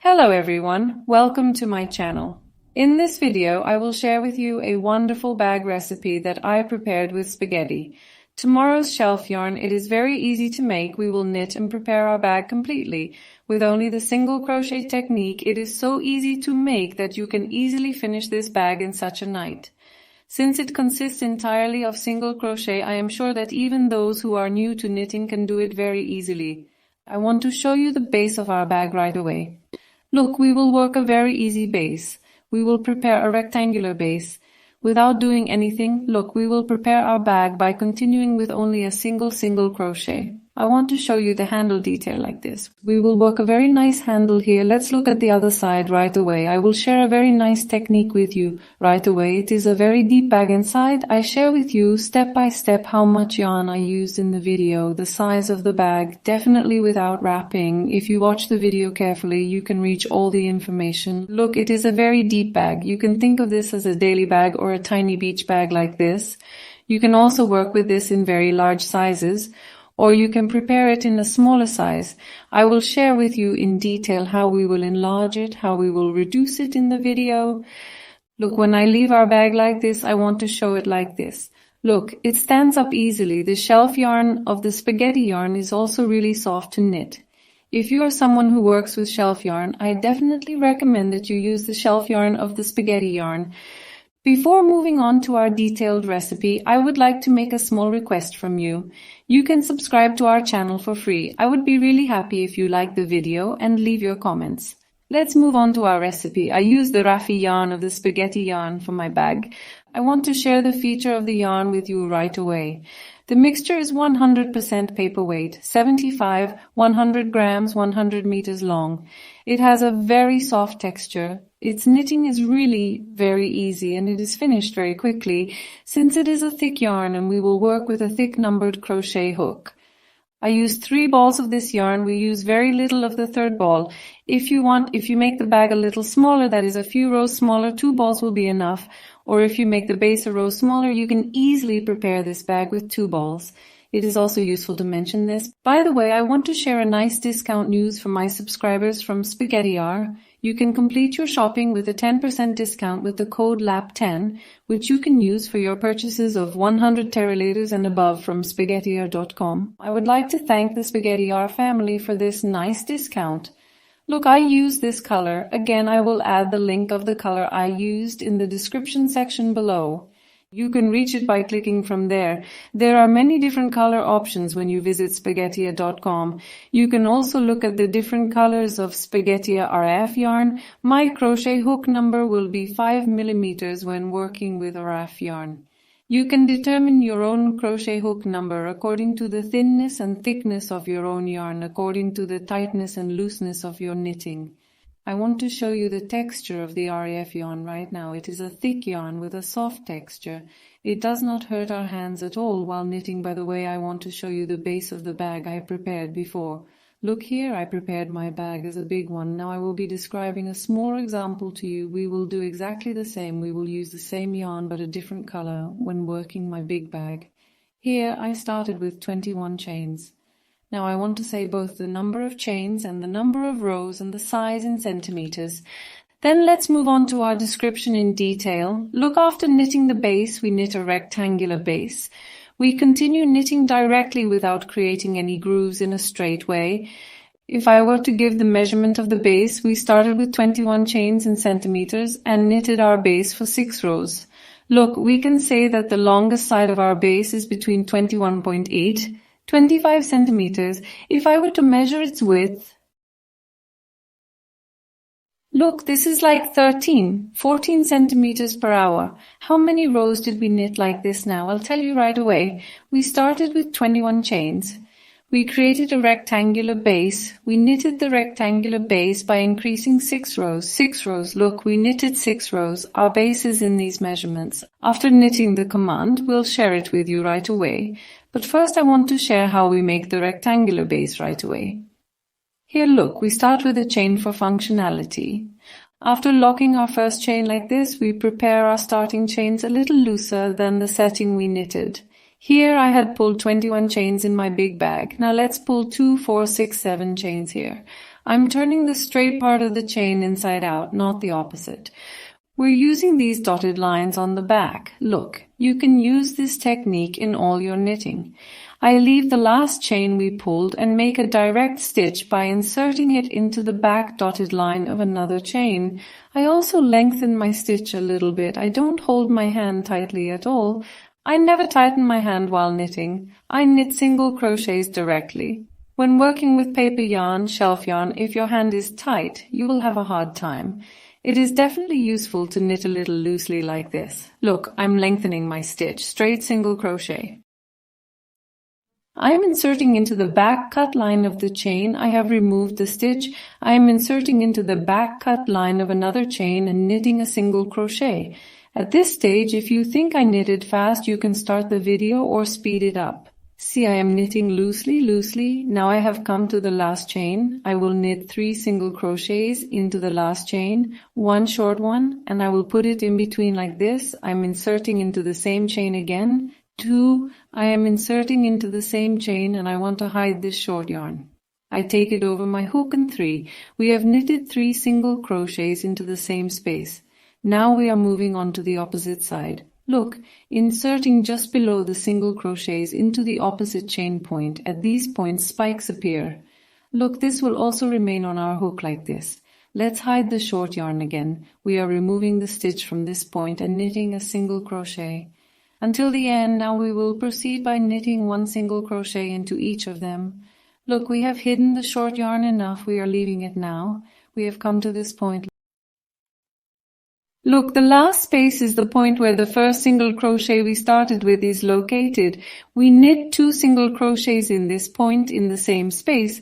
Hello everyone, welcome to my channel. In this video, I will share with you a wonderful bag recipe that I prepared with spaghetti. Tomorrow's shelf yarn, it is very easy to make. We will knit and prepare our bag completely. With only the single crochet technique, it is so easy to make that you can easily finish this bag in such a night. Since it consists entirely of single crochet, I am sure that even those who are new to knitting can do it very easily. I want to show you the base of our bag right away. Look, we will work a very easy base. We will prepare a rectangular base. Without doing anything, look, we will prepare our bag by continuing with only a single crochet. I want to show you the handle detail like this. We will work a very nice handle here. Let's look at the other side right away. I will share a very nice technique with you right away. It is a very deep bag inside. I share with you step by step how much yarn I used in the video, the size of the bag, definitely without wrapping. If you watch the video carefully, you can reach all the information. Look, it is a very deep bag. You can think of this as a daily bag or a tiny beach bag like this. You can also work with this in very large sizes, or you can prepare it in a smaller size. I will share with you in detail how we will enlarge it, how we will reduce it in the video. Look, when I leave our bag like this, I want to show it like this. Look, it stands up easily. The shelf yarn of the spaghetti yarn is also really soft to knit. If you are someone who works with shelf yarn, I definitely recommend that you use the shelf yarn of the spaghetti yarn. Before moving on to our detailed recipe, I would like to make a small request from you. You can subscribe to our channel for free. I would be really happy if you like the video and leave your comments. Let's move on to our recipe. I used the Raffia yarn of the spaghetti yarn for my bag. I want to share the feature of the yarn with you right away. The mixture is 100% paperweight, 75, 100 grams, 100 meters long. It has a very soft texture. Its knitting is really very easy and it is finished very quickly since it is a thick yarn and we will work with a thick numbered crochet hook. I used 3 balls of this yarn. We use very little of the third ball. If you make the bag a little smaller, that is a few rows smaller, 2 balls will be enough. Or if you make the base a row smaller, you can easily prepare this bag with 2 balls. It is also useful to mention this. By the way, I want to share a nice discount news for my subscribers from Spaghetti R. You can complete your shopping with a 10% discount with the code LAP10, which you can use for your purchases of 100 terrelators and above from spaghettiar.com. I would like to thank the Spaghetti R family for this nice discount. Look, I use this color. Again, I will add the link of the color I used in the description section below. You can reach it by clicking from there. There are many different color options when you visit spaghettiar.com. You can also look at the different colors of Spaghettiar RF yarn. My crochet hook number will be 5 millimeters when working with RF yarn. You can determine your own crochet hook number according to the thinness and thickness of your own yarn, according to the tightness and looseness of your knitting. I want to show you the texture of the RF yarn right now. It is a thick yarn with a soft texture. It does not hurt our hands at all while knitting. By the way, I want to show you the base of the bag I prepared before. Look here, I prepared my bag as a big one. Now I will be describing a small example to you. We will do exactly the same. We will use the same yarn but a different color when working my big bag. Here I started with 21 chains. Now I want to say both the number of chains and the number of rows and the size in centimeters. Then let's move on to our description in detail. Look, after knitting the base, we knit a rectangular base. We continue knitting directly without creating any grooves in a straight way. If I were to give the measurement of the base, we started with 21 chains in centimeters and knitted our base for 6 rows. Look, we can say that the longest side of our base is between 21.8 25 centimeters. If I were to measure its width, look, this is like 14 centimeters per hour. How many rows did we knit like this now? I'll tell you right away. We started with 21 chains. We created a rectangular base. We knitted the rectangular base by increasing 6 rows. 6 rows. Look, we knitted 6 rows. Our base is in these measurements. After knitting the command, we'll share it with you right away. But first I want to share how we make the rectangular base right away. Here, look, we start with a chain for functionality. After locking our first chain like this, we prepare our starting chains a little looser than the setting we knitted. Here I had pulled 21 chains in my big bag. Now let's pull 2, 4, 6, 7 chains here. I'm turning the straight part of the chain inside out, not the opposite. We're using these dotted lines on the back. Look, you can use this technique in all your knitting. I leave the last chain we pulled and make a direct stitch by inserting it into the back dotted line of another chain. I also lengthen my stitch a little bit. I don't hold my hand tightly at all. I never tighten my hand while knitting. I knit single crochets directly. When working with paper yarn, shelf yarn, if your hand is tight, you will have a hard time. It is definitely useful to knit a little loosely like this. Look, I'm lengthening my stitch, straight single crochet. I am inserting into the back cut line of the chain. I have removed the stitch. I am inserting into the back cut line of another chain and knitting a single crochet. At this stage, if you think I knitted fast, you can start the video or speed it up. See, I am knitting loosely. Now I have come to the last chain. I will knit 3 single crochets into the last chain, 1 short one, and I will put it in between like this. I'm inserting into the same chain again. 2, I am inserting into the same chain and I want to hide this short yarn. I take it over my hook and 3. We have knitted 3 single crochets into the same space. Now we are moving on to the opposite side. Look, inserting just below the single crochets into the opposite chain point. At these points, spikes appear. Look, this will also remain on our hook like this. Let's hide the short yarn again. We are removing the stitch from this point and knitting a single crochet. Until the end, now we will proceed by knitting 1 single crochet into each of them. Look, we have hidden the short yarn enough. We are leaving it now. We have come to this point. Look, the last space is the point where the first single crochet we started with is located. We knit 2 single crochets in this point in the same space.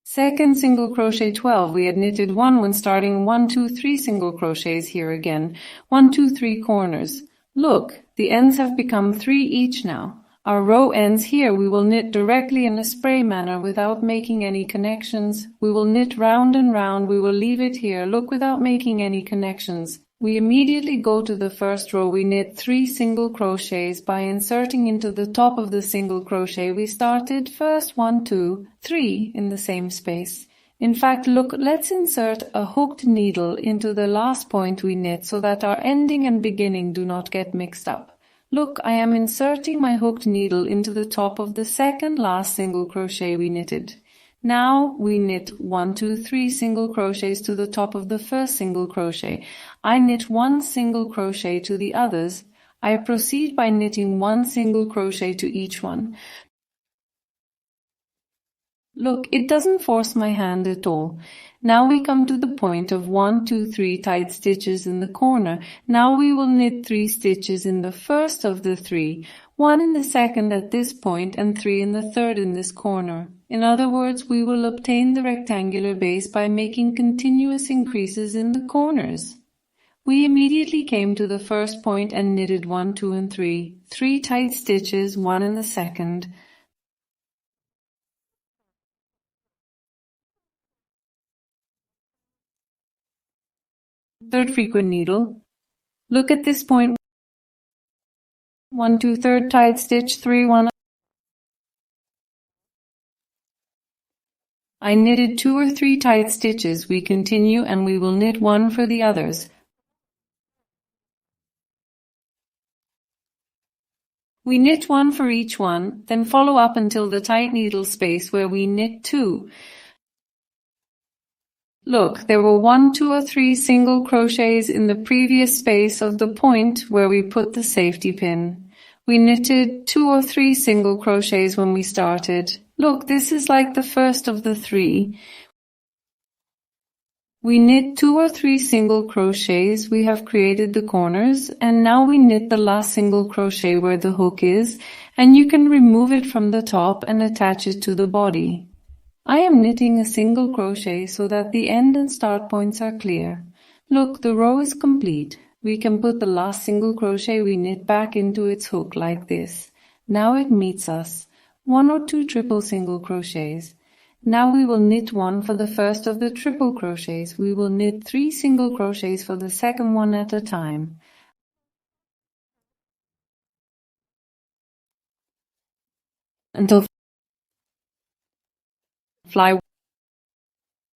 Second single crochet 12. We had knitted 1 when starting 1, 2, 3 single crochets here again. 1, 2, 3 corners. Look, the ends have become 3 each now. Our row ends here. We will knit directly in a spray manner without making any connections. We will knit round and round. We will leave it here. Look, without making any connections. We immediately go to the first row. We knit 3 single crochets by inserting into the top of the single crochet we started first 1, 2, 3 in the same space. In fact, look, let's insert a hooked needle into the last point we knit so that our ending and beginning do not get mixed up. Look, I am inserting my hooked needle into the top of the second last single crochet we knitted. Now we knit 1, 2, 3 single crochets to the top of the first single crochet. I knit 1 single crochet to the others. I proceed by knitting 1 single crochet to each one. Look, it doesn't force my hand at all. Now we come to the point of 1, 2, 3 tied stitches in the corner. Now we will knit 3 stitches in the first of the 3, 1 in the second at this point and 3 in the third in this corner. In other words, we will obtain the rectangular base by making continuous increases in the corners. We immediately came to the first point and knitted 1, 2, and 3, 3 tight stitches, 1 in the second, third frequent needle. Look at this point. 1, 2, third tied stitch, 3, 1. I knitted 2 or 3 tight stitches. We continue and we will knit 1 for the others. We knit 1 for each one, then follow up until the tight needle space where we knit 2. Look, there were 1, 2 or 3 single crochets in the previous space of the point where we put the safety pin. We knitted 2 or 3 single crochets when we started. Look, this is like the first of the 3. We knit 2 or 3 single crochets. We have created the corners, and now we knit the last single crochet where the hook is, and you can remove it from the top and attach it to the body. I am knitting a single crochet so that the end and start points are clear. Look, the row is complete. We can put the last single crochet we knit back into its hook like this. Now it meets us. 1 or 2 triple single crochets. Now we will knit 1 for the first of the triple crochets. We will knit 3 single crochets for the second one at a time. Until fly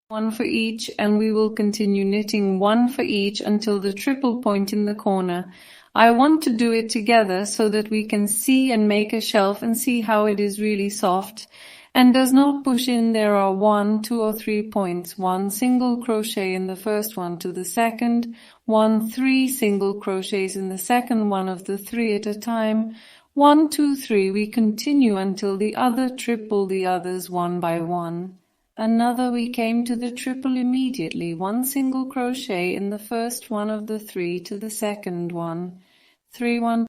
one for each, and we will continue knitting one for each until the triple point in the corner. I want to do it together so that we can see and make a shelf and see how it is really soft and does not push in. There are 1, 2 or 3 points. 1 single crochet in the first one to the second, 1, 3 single crochets in the second one of the 3 at a time. 1, 2, 3. We continue until the other triple the others one by one. Another we came to the triple immediately, 1 single crochet in the first one of the 3 to the second one, 3, 1,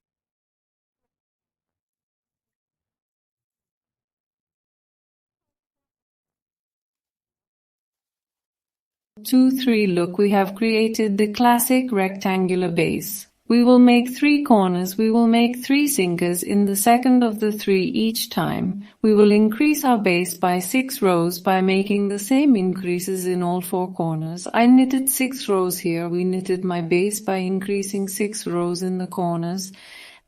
2, 3. Look, we have created the classic rectangular base. We will make 3 corners. We will make 3 sinkers in the second of the 3 each time. We will increase our base by 6 rows by making the same increases in all 4 corners. I knitted 6 rows here. We knitted my base by increasing 6 rows in the corners.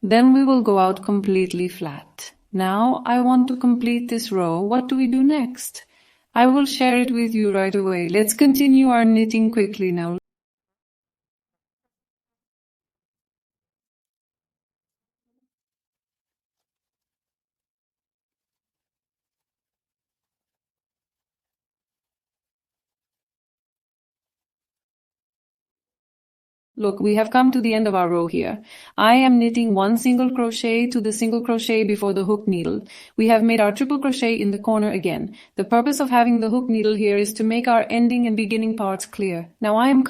Then we will go out completely flat. Now I want to complete this row. What do we do next? I will share it with you right away. Let's continue our knitting quickly now. Look, we have come to the end of our row here. I am knitting 1 single crochet to the single crochet before the hook needle. We have made our triple crochet in the corner again. The purpose of having the hook needle here is to make our ending and beginning parts clear. Now I am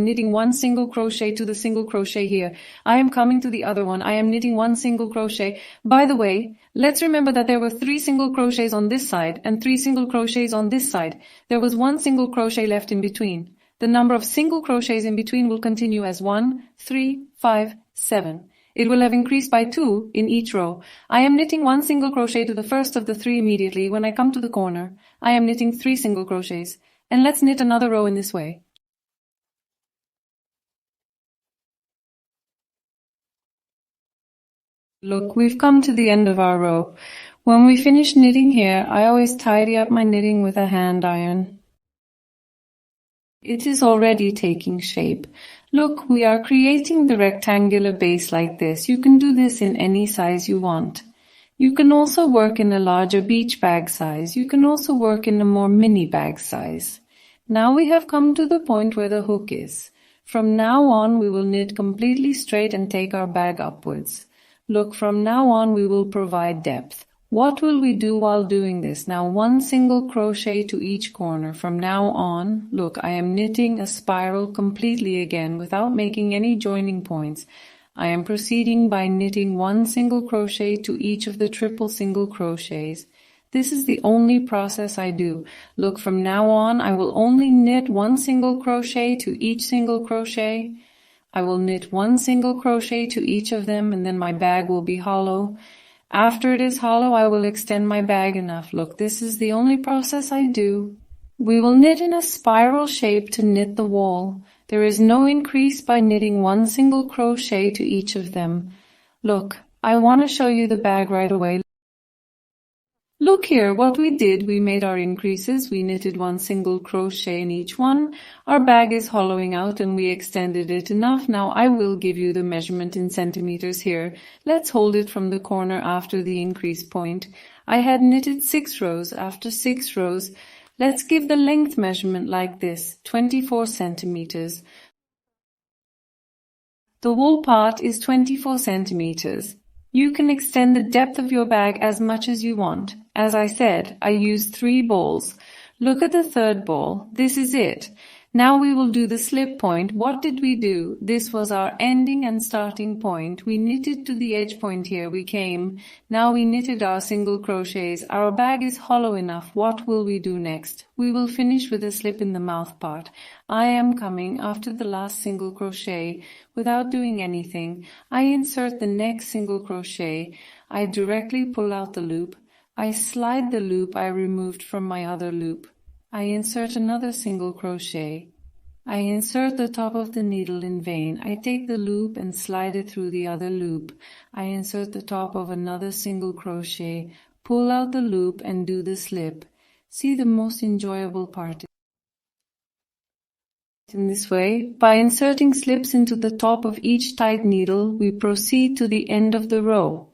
knitting 1 single crochet to the single crochet here. I am coming to the other one. I am knitting 1 single crochet. By the way, let's remember that there were 3 single crochets on this side and 3 single crochets on this side. There was 1 single crochet left in between. The number of single crochets in between will continue as 1, 3, 5, 7. It will have increased by 2 in each row. I am knitting 1 single crochet to the first of the 3 immediately. When I come to the corner, I am knitting 3 single crochets. And let's knit another row in this way. Look, we've come to the end of our row. When we finish knitting here, I always tidy up my knitting with a hand iron. It is already taking shape. Look, we are creating the rectangular base like this. You can do this in any size you want. You can also work in a larger beach bag size. You can also work in a more mini bag size. Now we have come to the point where the hook is. From now on, we will knit completely straight and take our bag upwards. Look, from now on, we will provide depth. What will we do while doing this? Now 1 single crochet to each corner. From now on, look, I am knitting a spiral completely again without making any joining points. I am proceeding by knitting 1 single crochet to each of the triple single crochets. This is the only process I do. Look, from now on, I will only knit 1 single crochet to each single crochet. I will knit 1 single crochet to each of them, and then my bag will be hollow. After it is hollow, I will extend my bag enough. Look, this is the only process I do. We will knit in a spiral shape to knit the wall. There is no increase by knitting 1 single crochet to each of them. Look, I want to show you the bag right away. Look here, what we did, we made our increases, we knitted 1 single crochet in each one, our bag is hollowing out and we extended it enough. Now I will give you the measurement in centimeters here. Let's hold it from the corner after the increase point. I had knitted 6 rows. After 6 rows, let's give the length measurement like this, 24 centimeters. The wool part is 24 centimeters. You can extend the depth of your bag as much as you want. As I said, I used 3 balls. Look at the third ball. This is it. Now we will do the slip point. What did we do? This was our ending and starting point. We knitted to the edge point here. We came. Now we knitted our single crochets. Our bag is hollow enough. What will we do next? We will finish with a slip in the mouth part. I am coming after the last single crochet. Without doing anything, I insert the next single crochet. I directly pull out the loop. I slide the loop I removed from my other loop. I insert another single crochet. I insert the top of the needle in vain. I take the loop and slide it through the other loop. I insert the top of another single crochet, pull out the loop and do the slip. See, the most enjoyable part in this way, by inserting slips into the top of each tight needle, we proceed to the end of the row.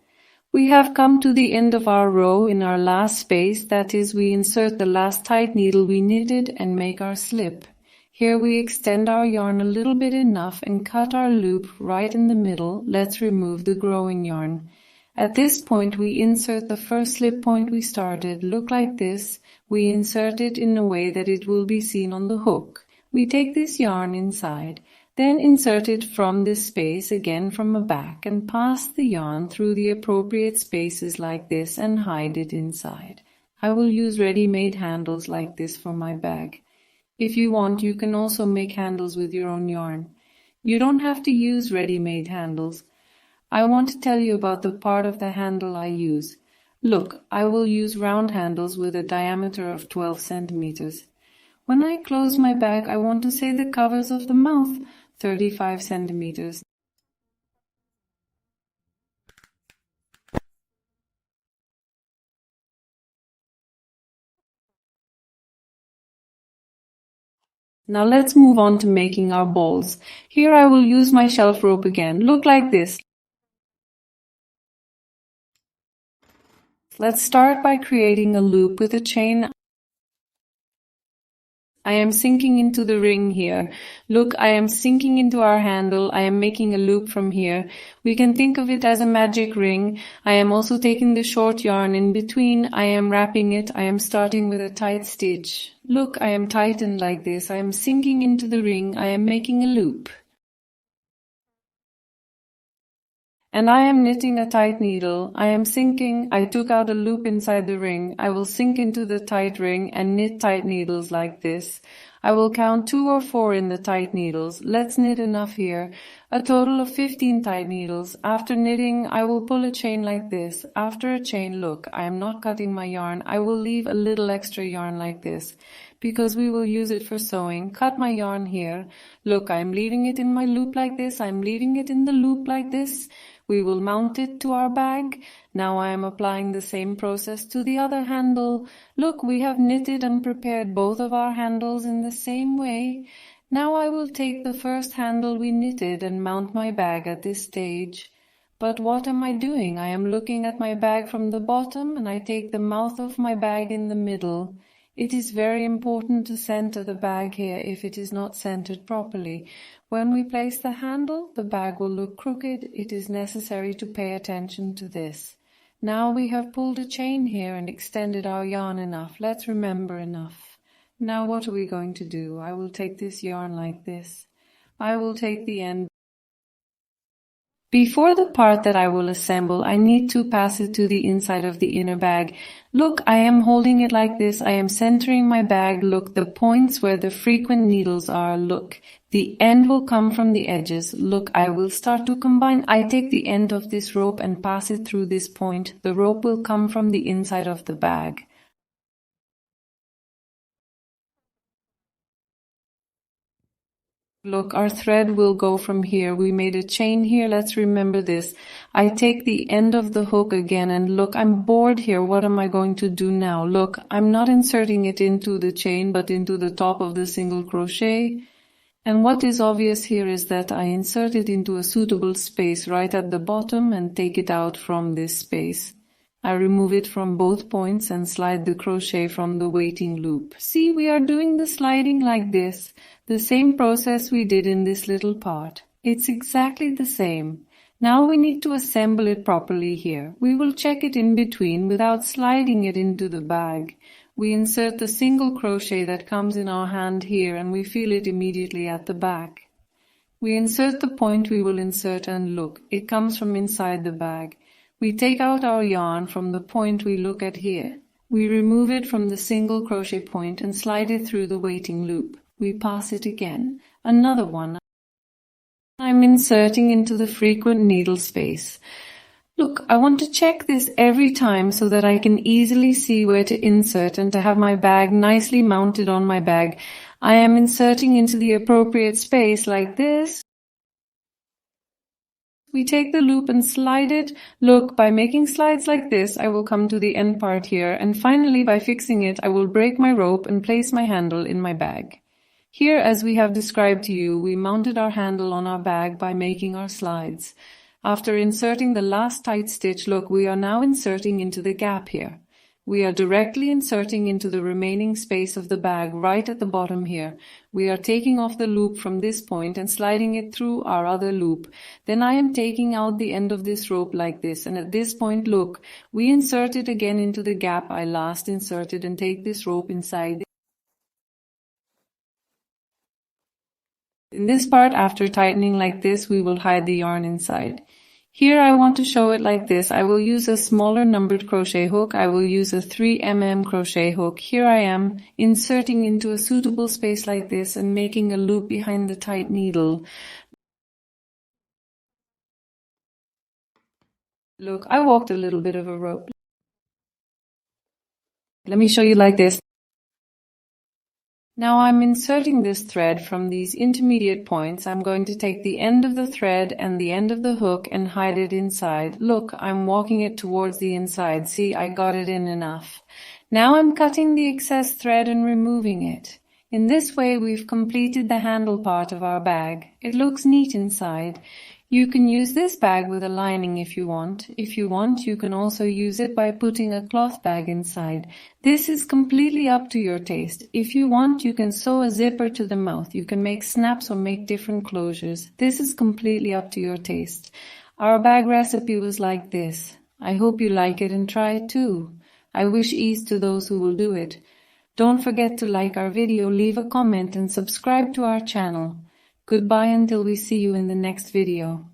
We have come to the end of our row in our last space, that is, we insert the last tight needle we knitted and make our slip. Here we extend our yarn a little bit enough and cut our loop right in the middle. Let's remove the growing yarn. At this point we insert the first slip point we started. Look like this. We insert it in a way that it will be seen on the hook. We take this yarn inside, then insert it from this space again from a back and pass the yarn through the appropriate spaces like this and hide it inside. I will use ready-made handles like this for my bag. If you want, you can also make handles with your own yarn. You don't have to use ready-made handles. I want to tell you about the part of the handle I use. Look, I will use round handles with a diameter of 12 centimeters. When I close my bag, I want to say the covers of the mouth, 35 centimeters. Now let's move on to making our balls. Here I will use my shelf rope again. Look like this. Let's start by creating a loop with a chain. I am sinking into the ring here. Look, I am sinking into our handle. I am making a loop from here. We can think of it as a magic ring. I am also taking the short yarn in between. I am wrapping it. I am starting with a tight stitch. Look, I am tightened like this. I am sinking into the ring. I am making a loop. And I am knitting a tight needle. I am sinking. I took out a loop inside the ring. I will sink into the tight ring and knit tight needles like this. I will count 2 or 4 in the tight needles. Let's knit enough here. A total of 15 tight needles. After knitting, I will pull a chain like this. After a chain, look, I am not cutting my yarn. I will leave a little extra yarn like this, because we will use it for sewing. Cut my yarn here. Look, I am leaving it in my loop like this. I am leaving it in the loop like this. We will mount it to our bag. Now I am applying the same process to the other handle. Look, we have knitted and prepared both of our handles in the same way. Now I will take the first handle we knitted and mount my bag at this stage. But what am I doing? I am looking at my bag from the bottom and I take the mouth of my bag in the middle. It is very important to center the bag here if it is not centered properly. When we place the handle, the bag will look crooked. It is necessary to pay attention to this. Now we have pulled a chain here and extended our yarn enough. Let's remember enough. Now what are we going to do? I will take this yarn like this. I will take the end. Before the part that I will assemble, I need to pass it to the inside of the inner bag. Look, I am holding it like this. I am centering my bag. Look, the points where the frequent needles are. Look, the end will come from the edges. Look, I will start to combine. I take the end of this rope and pass it through this point. The rope will come from the inside of the bag. Look, our thread will go from here. We made a chain here. Let's remember this. I take the end of the hook again and look, I'm bored here. What am I going to do now? Look, I'm not inserting it into the chain, but into the top of the single crochet. And what is obvious here is that I insert it into a suitable space right at the bottom and take it out from this space. I remove it from both points and slide the crochet from the waiting loop. See, we are doing the sliding like this. The same process we did in this little part. It's exactly the same. Now we need to assemble it properly here. We will check it in between without sliding it into the bag. We insert the single crochet that comes in our hand here and we feel it immediately at the back. We insert the point we will insert and look, it comes from inside the bag. We take out our yarn from the point we look at here. We remove it from the single crochet point and slide it through the waiting loop. We pass it again. Another one. I'm inserting into the frequent needle space. Look, I want to check this every time so that I can easily see where to insert and to have my bag nicely mounted on my bag. I am inserting into the appropriate space like this. We take the loop and slide it. Look, by making slides like this, I will come to the end part here, and finally by fixing it, I will break my rope and place my handle in my bag. Here, as we have described to you, we mounted our handle on our bag by making our slides. After inserting the last tight stitch, look, we are now inserting into the gap here. We are directly inserting into the remaining space of the bag right at the bottom here. We are taking off the loop from this point and sliding it through our other loop. Then I am taking out the end of this rope like this, and at this point, look, we insert it again into the gap I last inserted and take this rope inside. In this part, after tightening like this, we will hide the yarn inside. Here I want to show it like this. I will use a smaller numbered crochet hook. I will use a 3 mm crochet hook. Here I am inserting into a suitable space like this and making a loop behind the tight needle. Look, I walked a little bit of a rope. Let me show you like this. Now I'm inserting this thread from these intermediate points. I'm going to take the end of the thread and the end of the hook and hide it inside. Look, I'm walking it towards the inside. See, I got it in enough. Now I'm cutting the excess thread and removing it. In this way, we've completed the handle part of our bag. It looks neat inside. You can use this bag with a lining if you want. If you want, you can also use it by putting a cloth bag inside. This is completely up to your taste. If you want, you can sew a zipper to the mouth. You can make snaps or make different closures. This is completely up to your taste. Our bag recipe was like this. I hope you like it and try it too. I wish ease to those who will do it. Don't forget to like our video, leave a comment and subscribe to our channel. Goodbye until we see you in the next video.